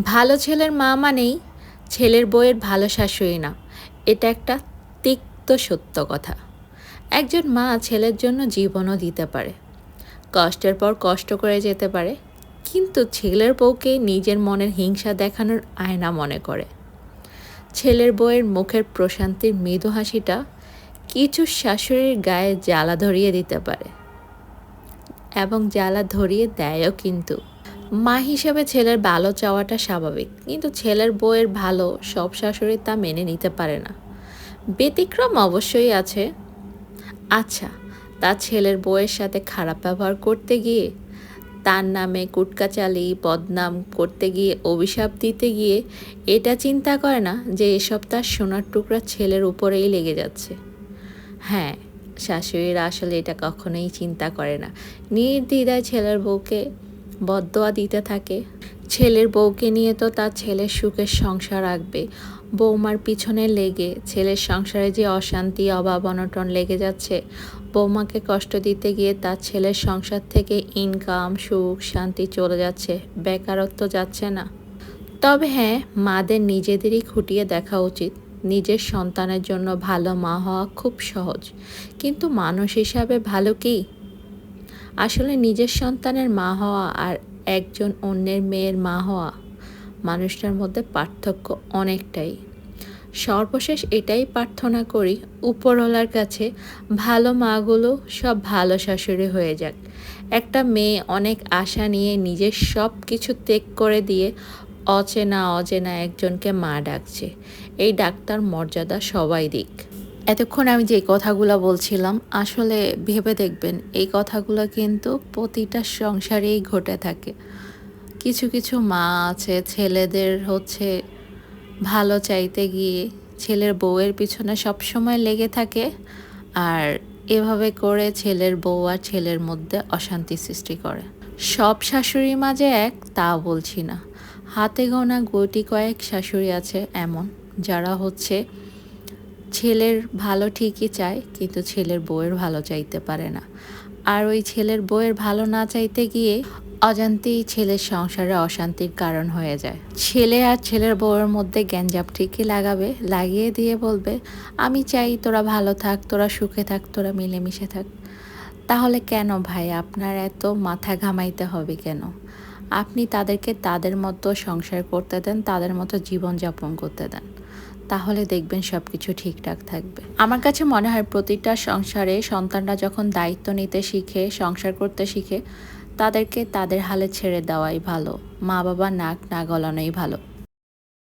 ভালো ছেলের মা মানেই ছেলের বউয়ের ভালো শাশুড়ি না। এটা একটা তিক্ত সত্য কথা। একজন মা ছেলের জন্য জীবনও দিতে পারে, কষ্টের পর কষ্ট করে যেতে পারে, কিন্তু ছেলের বউকে নিজের মনের হিংসা দেখানোর আয়না মনে করে। ছেলের বউয়ের মুখের প্রশান্তির মৃদু হাসিটা কিছু শাশুড়ির গায়ে জ্বালা ধরিয়ে দিতে পারে, এবং জ্বালা ধরিয়ে দেয়ও কিন্তু। মা হিসেবে ছেলের ভালো চাওয়াটা স্বাভাবিক, কিন্তু ছেলের বউয়ের ভালো সব শাশুড়ি তা মেনে নিতে পারে না। ব্যতিক্রম অবশ্যই আছে। আচ্ছা, তার ছেলের বউয়ের সাথে খারাপ ব্যবহার করতে গিয়ে, তার নামে কুটকাচালি বদনাম করতে গিয়ে, অভিশাপ দিতে গিয়ে এটা চিন্তা করে না যে এসব তার সোনার টুকরা ছেলের উপরেই লেগে যাচ্ছে। হ্যাঁ, শাশুড়িরা আসলে এটা কখনোই চিন্তা করে না। নির্দ্বিধায় ছেলের বউকে বদদোয়া দিতে থাকে। ছেলের বউকে নিয়ে তো তার ছেলের সুখের সংসার রাখবে, বৌমার পিছনে লেগে ছেলের সংসারে যে অশান্তি অভাব অনটন লেগে যাচ্ছে, বৌমাকে কষ্ট দিতে গিয়ে তার ছেলের সংসার থেকে ইনকাম সুখ শান্তি চলে যাচ্ছে, বেকারত্ব যাচ্ছে না। তবে হ্যাঁ, মাদের নিজেদেরই খুঁটিয়ে দেখা উচিত। নিজের সন্তানের জন্য ভালো মা হওয়া খুব সহজ, কিন্তু মানুষ হিসাবে ভালো কি? আসলে নিজের সন্তানের মা হওয়া আর একজন অন্যের মেয়ের মা হওয়া, মানুষটার মধ্যে পার্থক্য অনেকটাই। সর্বশেষ এটাই প্রার্থনা করি উপরওয়ালার কাছে, ভালো মাগুলো সব ভালো শাশুড়ি হয়ে যাক। একটা মেয়ে অনেক আশা নিয়ে নিজের সব কিছু ত্যাগ করে দিয়ে অচেনা অচেনা একজনকে মা ডাকছে। এই ডাক্তার মর্যাদা সবাই দিক। এতক্ষণ আমি যে কথাগুলো বলছিলাম, আসলে ভেবে দেখবেন এই কথাগুলো কিন্তু প্রতিটা সংসারেই ঘটে থাকে। কিছু কিছু মা আছে ছেলেদের ভালো চাইতে গিয়ে ছেলের বউয়ের পিছনে সবসময় লেগে থাকে, আর এভাবে করে ছেলের বউ আর ছেলের মধ্যে অশান্তি সৃষ্টি করে। সব শাশুড়ি মা যে এক তা বলছি না, হাতে গোনা গুটি কয়েক শাশুড়ি আছে এমন, যারা ছেলের ভালো ঠিকই চায়, কিন্তু ছেলের বউয়ের ভালো চাইতে পারে না। আর ওই ছেলের বউয়ের ভালো না চাইতে গিয়ে অজান্তেই ছেলের সংসারে অশান্তির কারণ হয়ে যায়। ছেলে আর ছেলের বউয়ের মধ্যে গ্যাঞ্জাম ঠিকই লাগাবে, লাগিয়ে দিয়ে বলবে, আমি চাই তোরা ভালো থাক, তোরা সুখে থাক, তোরা মিলেমিশে থাক। তাহলে কেন ভাই আপনার এত মাথা ঘামাইতে হবে কেন? আপনি তাদেরকে তাদের মতো সংসার করতে দেন, তাদের মতো জীবনযাপন করতে দেন, তাহলে দেখবেন সব কিছু ঠিকঠাক থাকবে। আমার কাছে মনে হয় প্রতিটা সংসারে সন্তানরা যখন দায়িত্ব নিতে শিখে, সংসার করতে শিখে, তাদেরকে তাদের হালে ছেড়ে দেওয়াই ভালো। মা বাবা নাক না গলানোই ভালো।